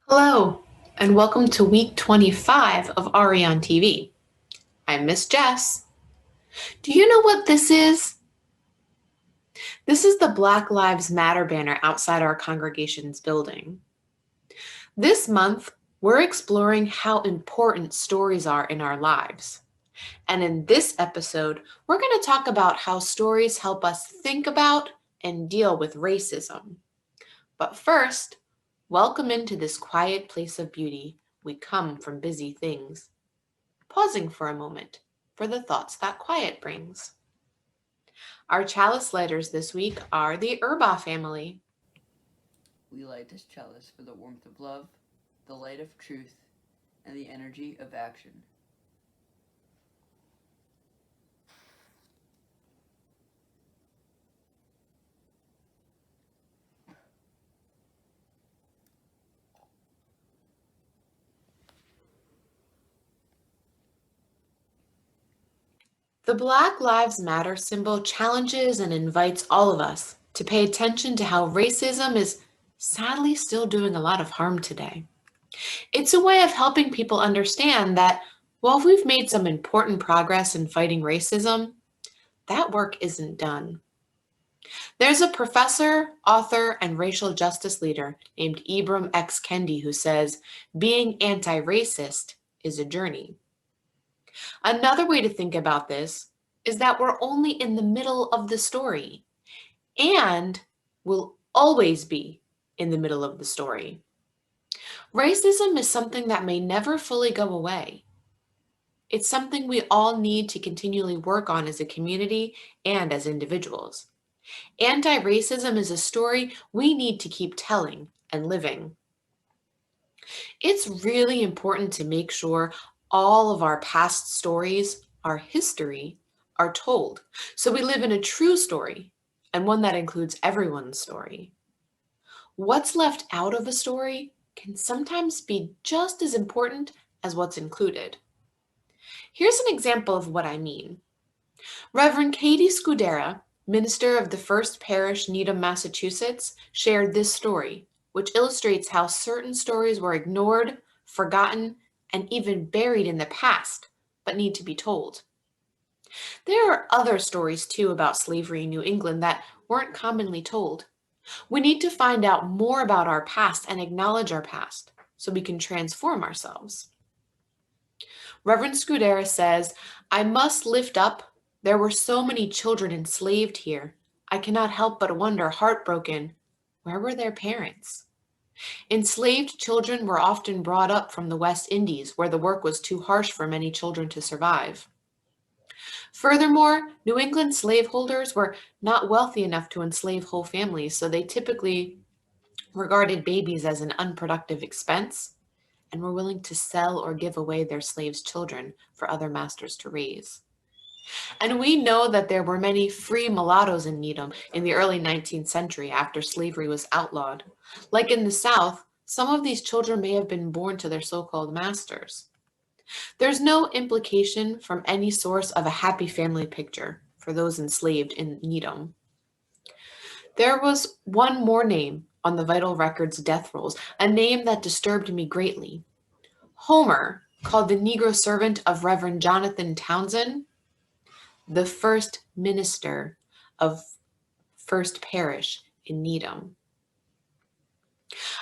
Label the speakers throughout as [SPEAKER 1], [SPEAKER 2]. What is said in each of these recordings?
[SPEAKER 1] Hello, and welcome to week 25 of Ari on TV. I'm Miss Jess. Do you know what this is? This is the Black Lives Matter banner outside our congregation's building. This month, we're exploring how important stories are in our lives. And in this episode, we're going to talk about how stories help us think about and deal with racism. But first, welcome into this quiet place of beauty. We come from busy things. Pausing for a moment for the thoughts that quiet brings. Our chalice lighters this week are the Urba family.
[SPEAKER 2] We light this chalice for the warmth of love, the light of truth, and the energy of action.
[SPEAKER 1] The Black Lives Matter symbol challenges and invites all of us to pay attention to how racism is sadly still doing a lot of harm today. It's a way of helping people understand that while we've made some important progress in fighting racism, that work isn't done. There's a professor, author, and racial justice leader named Ibram X. Kendi who says, being anti-racist is a journey. Another way to think about this is that we're only in the middle of the story and will always be in the middle of the story. Racism is something that may never fully go away. It's something we all need to continually work on as a community and as individuals. Anti-racism is a story we need to keep telling and living. It's really important to make sure all of our past stories, our history, are told. So we live in a true story and one that includes everyone's story. What's left out of a story can sometimes be just as important as what's included. Here's an example of what I mean. Reverend Katie Scudera, minister of the First Parish, Needham, Massachusetts, shared this story, which illustrates how certain stories were ignored, forgotten, and even buried in the past, but need to be told. There are other stories too about slavery in New England that weren't commonly told. We need to find out more about our past and acknowledge our past so we can transform ourselves. Reverend Scudera says, I must lift up. There were so many children enslaved here. I cannot help but wonder, heartbroken, where were their parents? Enslaved children were often brought up from the West Indies, where the work was too harsh for many children to survive. Furthermore, New England slaveholders were not wealthy enough to enslave whole families, so they typically regarded babies as an unproductive expense and were willing to sell or give away their slaves' children for other masters to raise. And we know that there were many free mulattoes in Needham in the early 19th century after slavery was outlawed. Like in the South, some of these children may have been born to their so-called masters. There's no implication from any source of a happy family picture for those enslaved in Needham. There was one more name on the vital records death rolls, a name that disturbed me greatly. Homer, called the Negro servant of Reverend Jonathan Townsend, the first minister of First Parish in Needham.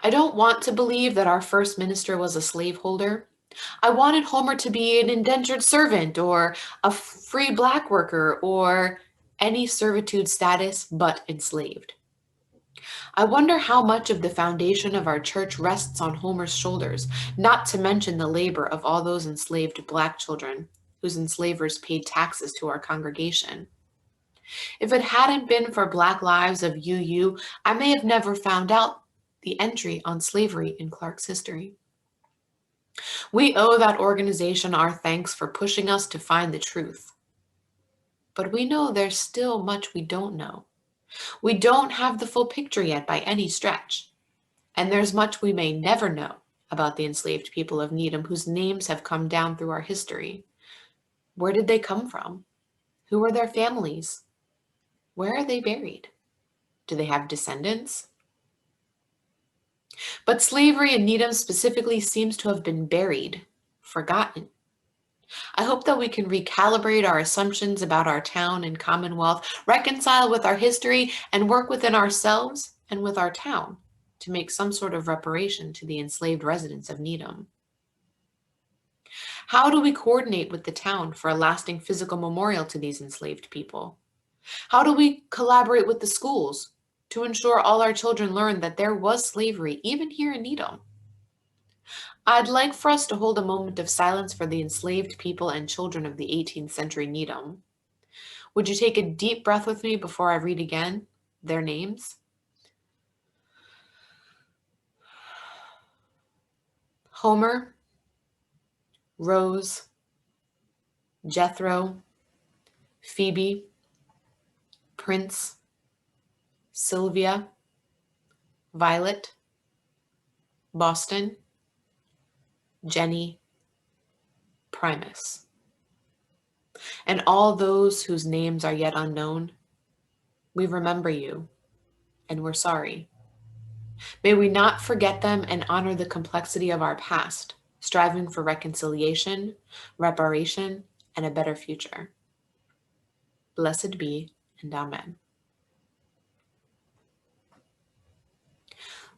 [SPEAKER 1] I don't want to believe that our first minister was a slaveholder. I wanted Homer to be an indentured servant or a free black worker or any servitude status but enslaved. I wonder how much of the foundation of our church rests on Homer's shoulders, not to mention the labor of all those enslaved black children whose enslavers paid taxes to our congregation. If it hadn't been for Black Lives of UU, I may have never found out the entry on slavery in Clark's history. We owe that organization our thanks for pushing us to find the truth. But we know there's still much we don't know. We don't have the full picture yet by any stretch. And there's much we may never know about the enslaved people of Needham whose names have come down through our history. Where did they come from? Who are their families? Where are they buried? Do they have descendants? But slavery in Needham specifically seems to have been buried, forgotten. I hope that we can recalibrate our assumptions about our town and Commonwealth, reconcile with our history, and work within ourselves and with our town to make some sort of reparation to the enslaved residents of Needham. How do we coordinate with the town for a lasting physical memorial to these enslaved people? How do we collaborate with the schools to ensure all our children learn that there was slavery, even here in Needham? I'd like for us to hold a moment of silence for the enslaved people and children of the 18th century Needham. Would you take a deep breath with me before I read again their names? Homer, Rose, Jethro, Phoebe, Prince, Sylvia, Violet, Boston, Jenny, Primus. And all those whose names are yet unknown, we remember you, and we're sorry. May we not forget them and honor the complexity of our past, striving for reconciliation, reparation, and a better future. Blessed be, and amen.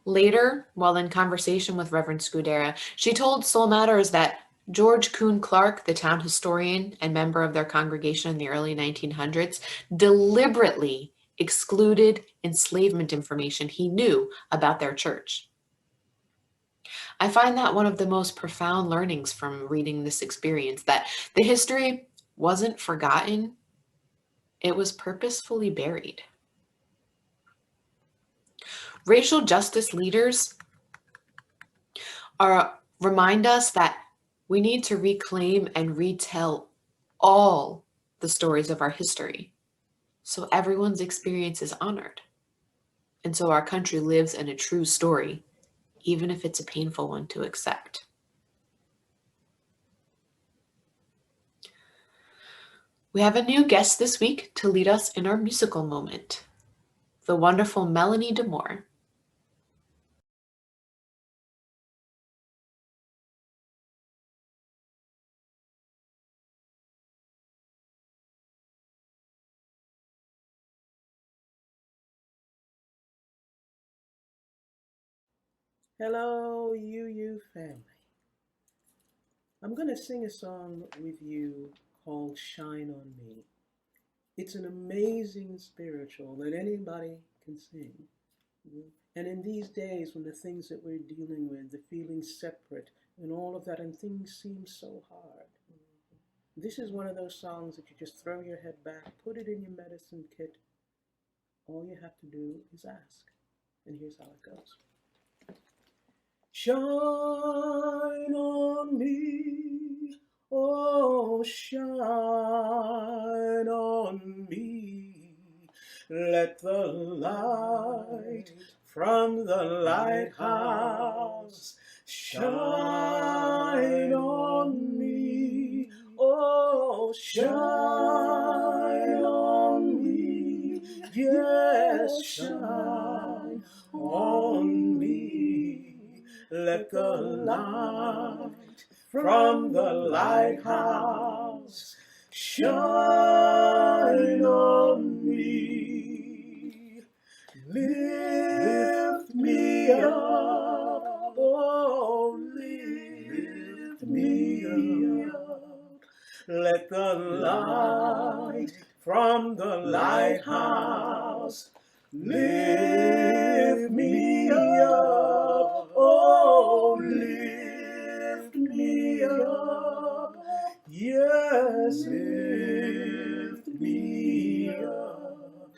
[SPEAKER 1] Later, while in conversation with Reverend Scudera, she told Soul Matters that George Kuhn Clark, the town historian and member of their congregation in the early 1900s, deliberately excluded enslavement information he knew about their church. I find that one of the most profound learnings from reading this experience, that the history wasn't forgotten, it was purposefully buried. Racial justice leaders remind us that we need to reclaim and retell all the stories of our history so everyone's experience is honored. And so our country lives in a true story, even if it's a painful one to accept. We have a new guest this week to lead us in our musical moment, the wonderful Melanie DeMore.
[SPEAKER 3] Hello, UU family. I'm going to sing a song with you called Shine on Me. It's an amazing spiritual that anybody can sing. And in these days when the things that we're dealing with, the feeling separate and all of that, and things seem so hard, this is one of those songs that you just throw your head back, put it in your medicine kit. All you have to do is ask. And here's how it goes. Shine on me, oh shine on me. Let the light from the lighthouse shine on me, oh shine on me, yes, shine on me. Let the light from the lighthouse shine on me. Lift me up, oh, lift me up. Let the light from the lighthouse lift me up, oh, lift me up, yes, lift me up.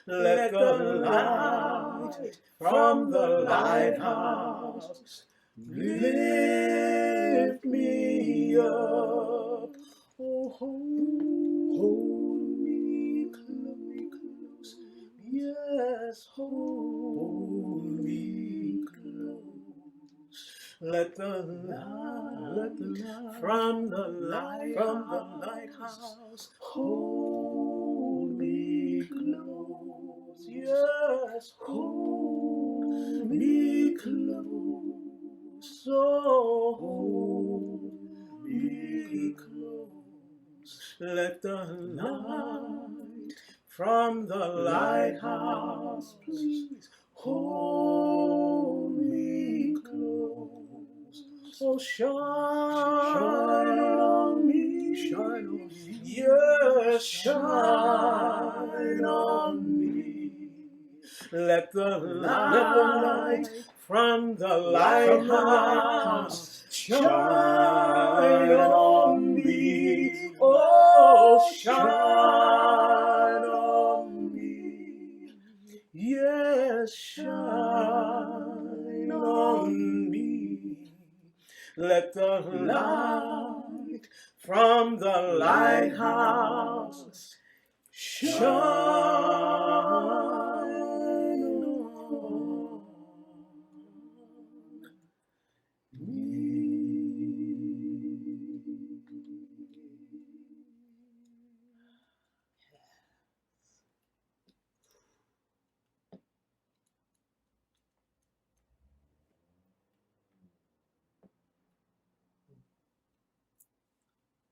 [SPEAKER 3] Let the light from the lighthouse lift me up, oh, hold me close, yes, hold me close. Let the light from the lighthouse hold me close, yes, hold me me close, oh, hold me close. Let the light from the lighthouse please hold me close. Oh, shine on me, shine on me, yes, shine on me. Let the light from the lighthouse shine on me. Oh, shine on me. Yes, shine on me. Let the light from the lighthouse shine on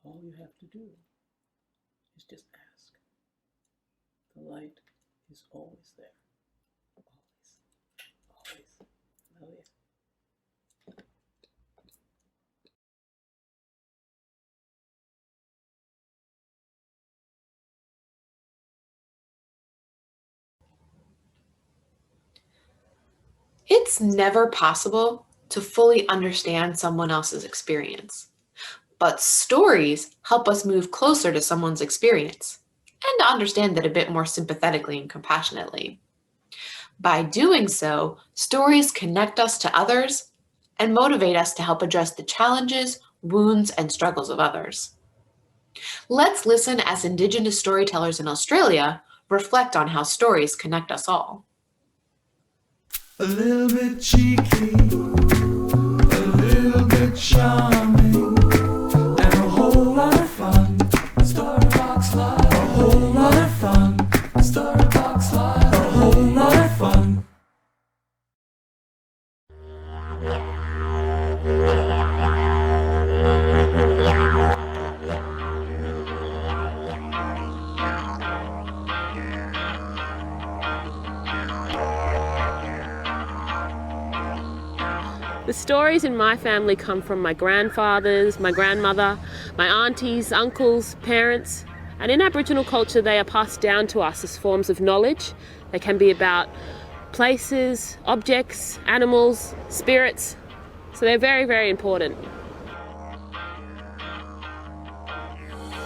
[SPEAKER 3] all you have to do is just ask. The light is always there. Always. Always. Oh, yeah.
[SPEAKER 1] It's never possible to fully understand someone else's experience, but stories help us move closer to someone's experience and to understand it a bit more sympathetically and compassionately. By doing so, stories connect us to others and motivate us to help address the challenges, wounds, and struggles of others. Let's listen as Indigenous storytellers in Australia reflect on how stories connect us all.
[SPEAKER 4] A little bit cheeky, a little bit charming, and a whole lot of fun. Storybox Live. A whole lot of fun. Storybox Live. A whole lot of fun.
[SPEAKER 5] The stories in my family come from my grandfathers, my grandmother, my aunties, uncles, parents, and in Aboriginal culture they are passed down to us as forms of knowledge. They can be about places, objects, animals, spirits, so they're very, very important.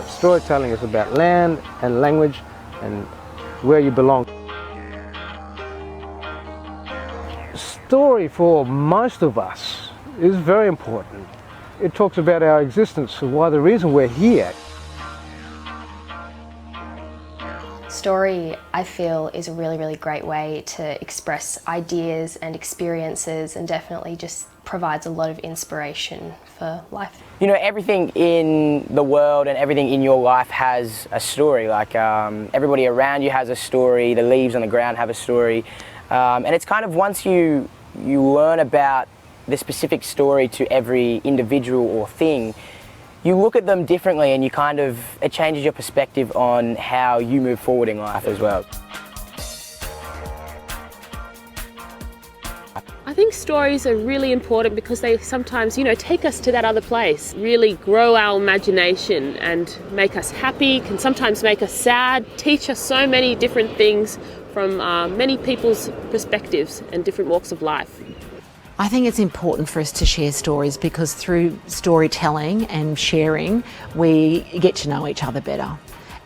[SPEAKER 6] Storytelling is about land and language and where you belong. Story for most of us is very important. It talks about our existence and why the reason we're here.
[SPEAKER 7] Story, I feel, is a really, really great way to express ideas and experiences, and definitely just provides a lot of inspiration for life.
[SPEAKER 8] You know, everything in the world and everything in your life has a story. Like everybody around you has a story, the leaves on the ground have a story. And it's kind of once you learn about the specific story to every individual or thing, you look at them differently and it changes your perspective on how you move forward in life as well.
[SPEAKER 5] I think stories are really important because they sometimes, take us to that other place, really grow our imagination and make us happy, can sometimes make us sad, teach us so many different things from many people's perspectives and different walks of life.
[SPEAKER 9] I think it's important for us to share stories because through storytelling and sharing, we get to know each other better.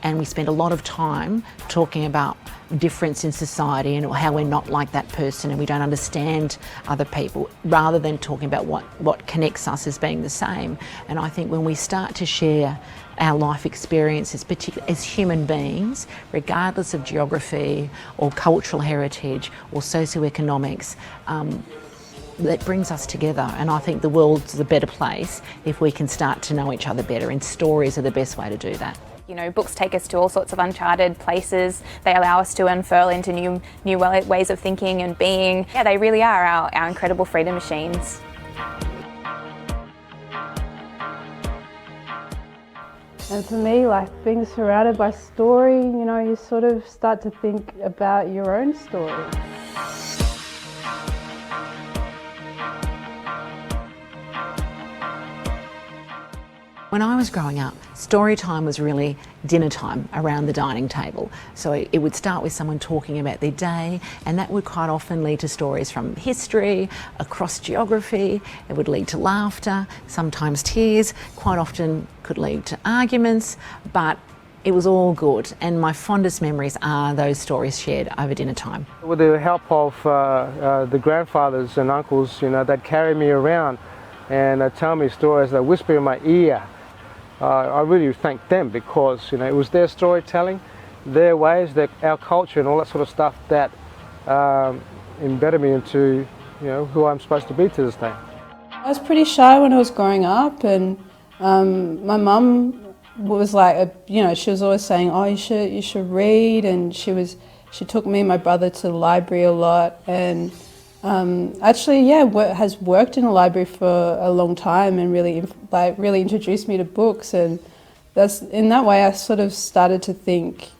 [SPEAKER 9] And we spend a lot of time talking about difference in society and how we're not like that person and we don't understand other people, rather than talking about what connects us as being the same. And I think when we start to share our life experiences, particularly as human beings, regardless of geography or cultural heritage or socioeconomics, that brings us together. And I think the world's a better place if we can start to know each other better, and stories are the best way to do that.
[SPEAKER 10] You know, books take us to all sorts of uncharted places. They allow us to unfurl into new ways of thinking and being. Yeah, they really are our incredible freedom machines.
[SPEAKER 11] And for me, like being surrounded by story, you know, you sort of start to think about your own story.
[SPEAKER 9] When I was growing up, story time was really dinner time around the dining table. So it would start with someone talking about their day, and that would quite often lead to stories from history, across geography. It would lead to laughter, sometimes tears, quite often could lead to arguments, but it was all good. And my fondest memories are those stories shared over dinner time.
[SPEAKER 6] With the help of the grandfathers and uncles, you know, they'd carry me around and they'd tell me stories, they'd whisper in my ear. I really thank them because, you know, it was their storytelling, their ways, our culture and all that sort of stuff that embedded me into, you know, who I'm supposed to be to this day.
[SPEAKER 11] I was pretty shy when I was growing up, and my mum was like, you know, she was always saying, oh, you should read, and she took me and my brother to the library a lot, and actually, yeah, has worked in a library for a long time and really introduced me to books, and that's in that way I sort of started to think,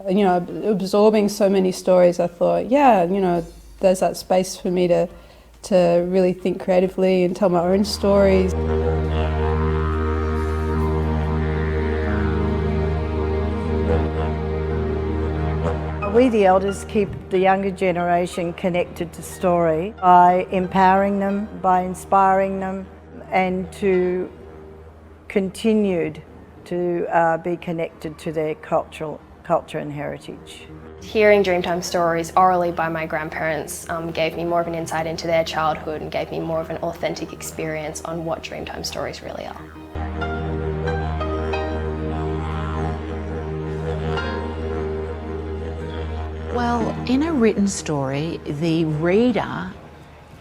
[SPEAKER 11] you know, absorbing so many stories. I thought, yeah, you know, there's that space for me to really think creatively and tell my own stories.
[SPEAKER 12] We, the elders, keep the younger generation connected to story by empowering them, by inspiring them, and to continued to be connected to their culture and heritage.
[SPEAKER 7] Hearing Dreamtime stories orally by my grandparents gave me more of an insight into their childhood and gave me more of an authentic experience on what Dreamtime stories really are.
[SPEAKER 9] Well, in a written story, the reader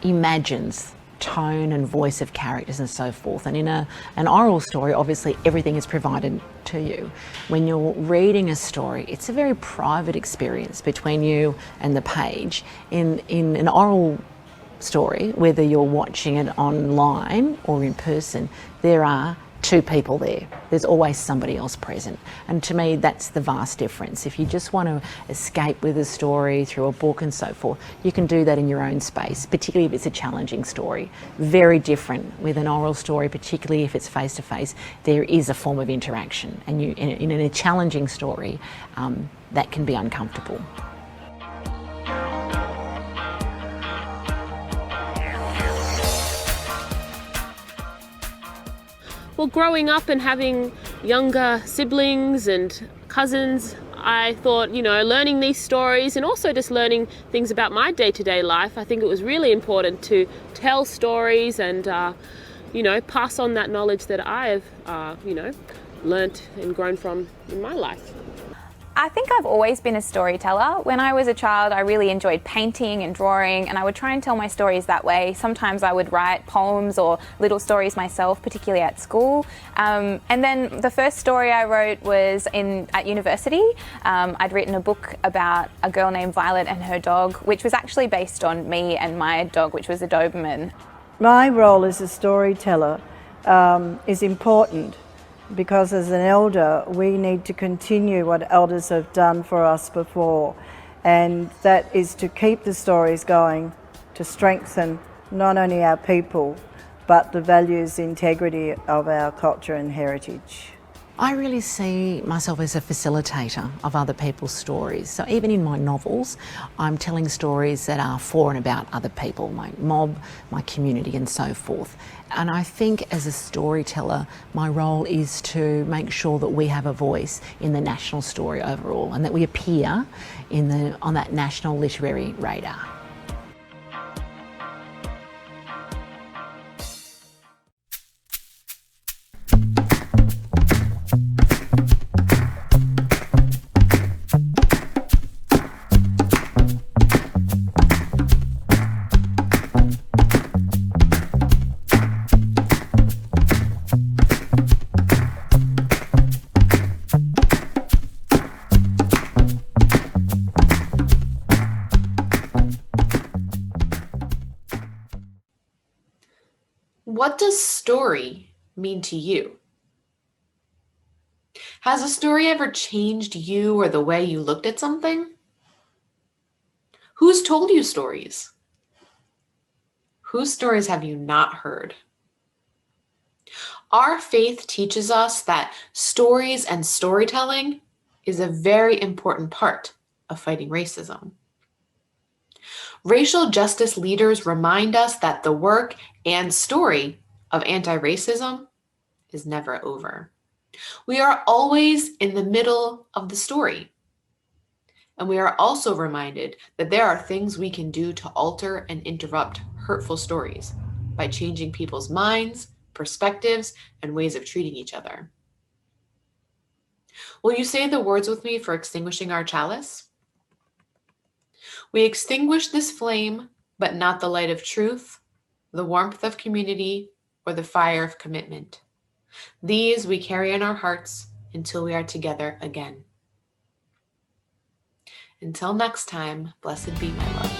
[SPEAKER 9] imagines tone and voice of characters and so forth. And in an oral story, obviously everything is provided to you. When you're reading a story, it's a very private experience between you and the page. In an oral story, whether you're watching it online or in person, there are two people there. There's always somebody else present. And to me, that's the vast difference. If you just want to escape with a story through a book and so forth, you can do that in your own space, particularly if it's a challenging story. Very different with an oral story, particularly if it's face-to-face. There is a form of interaction, and in a challenging story, that can be uncomfortable.
[SPEAKER 5] Well, growing up and having younger siblings and cousins, I thought, you know, learning these stories and also just learning things about my day-to-day life, I think it was really important to tell stories and, you know, pass on that knowledge that I have, you know, learnt and grown from in my life.
[SPEAKER 10] I think I've always been a storyteller. When I was a child, I really enjoyed painting and drawing, and I would try and tell my stories that way. Sometimes I would write poems or little stories myself, particularly at school. And then the first story I wrote was at university. I'd written a book about a girl named Violet and her dog, which was actually based on me and my dog, which was a Doberman.
[SPEAKER 12] My role as a storyteller is important, because as an elder we need to continue what elders have done for us before, and that is to keep the stories going, to strengthen not only our people but the values, integrity of our culture and heritage.
[SPEAKER 9] I really see myself as a facilitator of other people's stories. So even in my novels, I'm telling stories that are for and about other people, my mob, my community and so forth. And I think as a storyteller, my role is to make sure that we have a voice in the national story overall, and that we appear on that national literary radar.
[SPEAKER 1] What does story mean to you? Has a story ever changed you or the way you looked at something? Who's told you stories? Whose stories have you not heard? Our faith teaches us that stories and storytelling is a very important part of fighting racism. Racial justice leaders remind us that the work and story of anti-racism is never over. We are always in the middle of the story. And we are also reminded that there are things we can do to alter and interrupt hurtful stories by changing people's minds, perspectives, and ways of treating each other. Will you say the words with me for extinguishing our chalice? We extinguish this flame, but not the light of truth, the warmth of community, or the fire of commitment. These we carry in our hearts until we are together again. Until next time, blessed be my love.